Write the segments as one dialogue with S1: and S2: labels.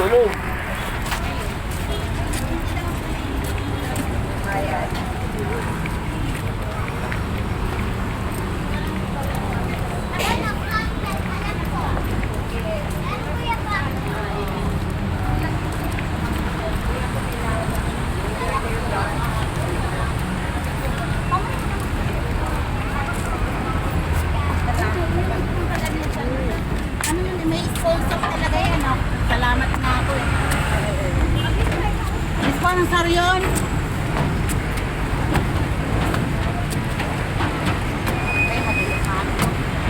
S1: Tulog.
S2: May sponsor talaga yan, no? Salamat na ako eh. Sponsor yun.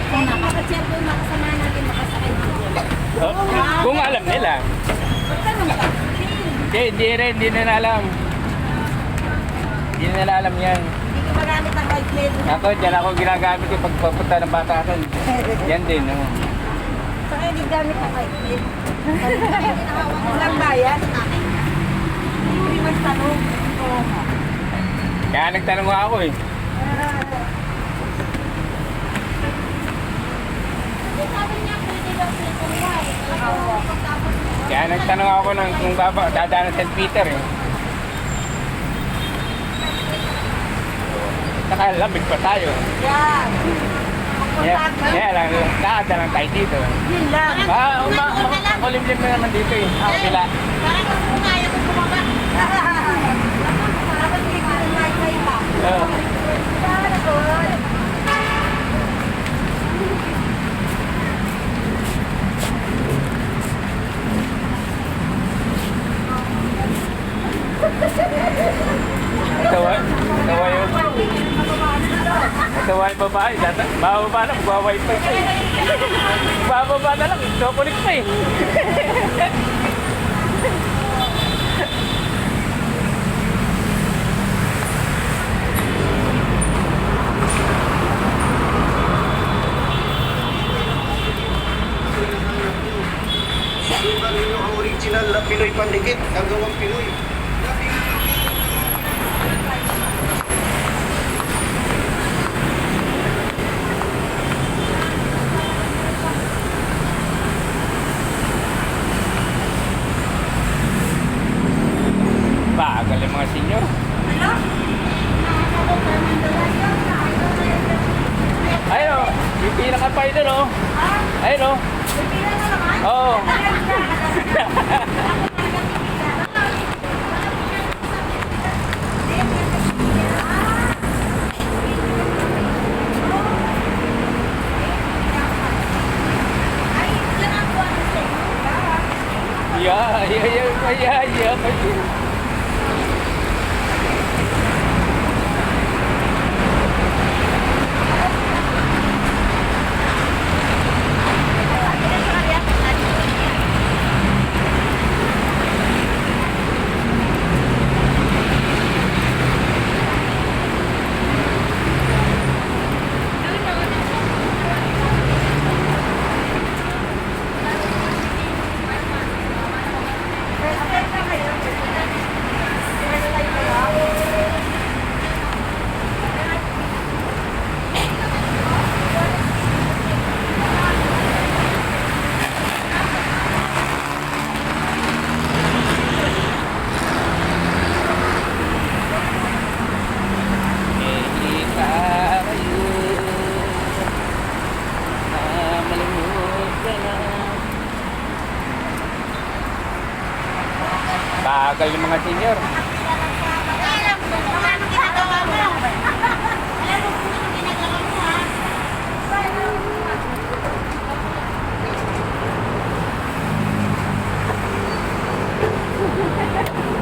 S2: Kung nakakachir doon, makasama natin makasakay dito.
S1: Oh, kung alam nila.
S2: Tanong ka.
S1: Hindi nila alam. Hindi nila alam yan.
S2: Hindi ko magamit ang white lane.
S1: Ako, dyan ako ginagamit yung pagpapunta ng batasan. Yan din, no?
S2: Saka hindi gamit ang white lane. Walang bayan. Hindi mas tanong. Oo.
S1: Kaya nagtanong nga ako eh.
S2: Sabi niya, pwede daw sila kung white.
S1: Kaya nagtanong ako ng kung dadaan ng St. Peter eh. Nakalamig pa tayo.
S2: Yan.
S1: Kaya lang, nakada lang tayo dito.
S2: Yun lang.
S1: Makulimlim na naman dito eh. Pila.
S2: Parang kung kaya ko bumaba. Dapat hindi ko ng wifi pa.
S1: Oo.
S2: Sana ko.
S1: Tawa yun. Tawa yung babae. Bababa na, magwa-wifi pa eh. Bababa na lang, chocolate pa eh.
S3: Subukan ninyo ang original na Pinoy Pandikit, ang gawang Pinoy.
S1: Bagal yung mga senior. Ayun o, yung pinaka-final o. Ayun o. Oo. Yeah. Bagal yung mga senior.
S2: Alam mo kung ano ginagawa mo. Alam mo kung ano ginagawa mo, ha?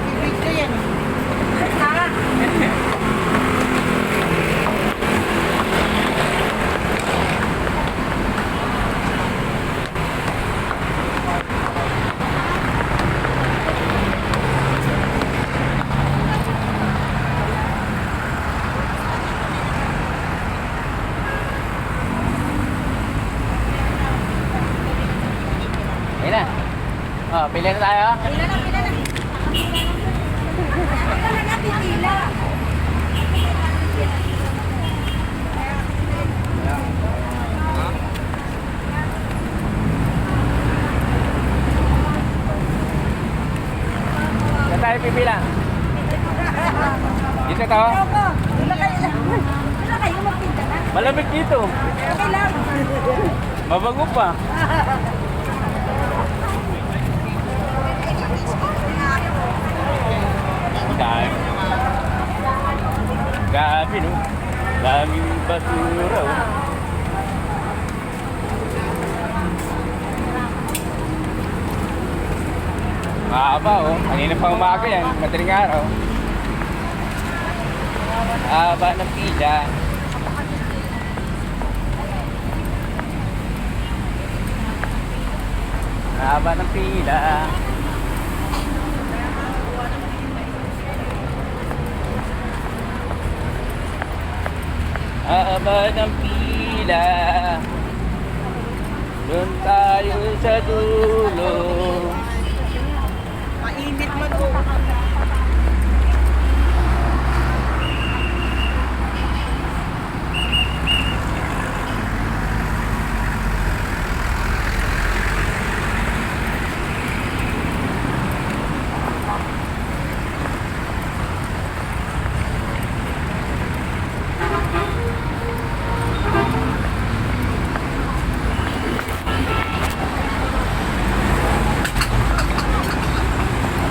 S2: Ibig ko yan.
S1: Ayun na. Oh, pili na tayo.
S2: Pila na. Pila na, pipila.
S1: tayo pipila. Dito to.
S2: Opo, wala kayo magpinta na.
S1: Malamig dito.
S2: Okay lang.
S1: Mabango pa. Dami. Gabi no. Daming basura. Oh. Mahaba oh. Kanina pang umaga yan. Madaling araw. Haba ng pila. Haba ng pila. Haba ng pila. Doon tayo sa dulo.
S2: Mainit man po.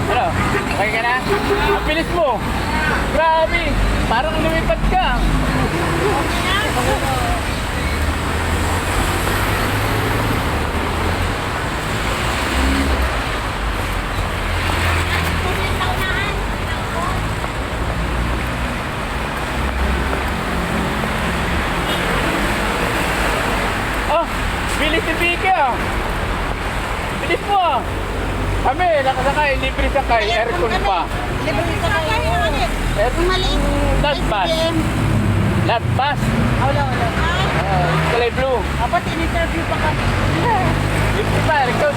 S1: Ano? Okay ka na? Ang bilis mo! Grabe! Parang lumipad ka! Oh! Bilis si Vicky ah! Bilis mo ah! Kami, nakasakay, libre sakay, aircon pa.
S2: Libre sa kayo.
S1: Eto,
S2: Maliit.
S1: not bus. Not bus.
S2: Wala.
S1: Kulay blue.
S2: Dapat in-interview pa kami.
S1: Libre pa, aircon.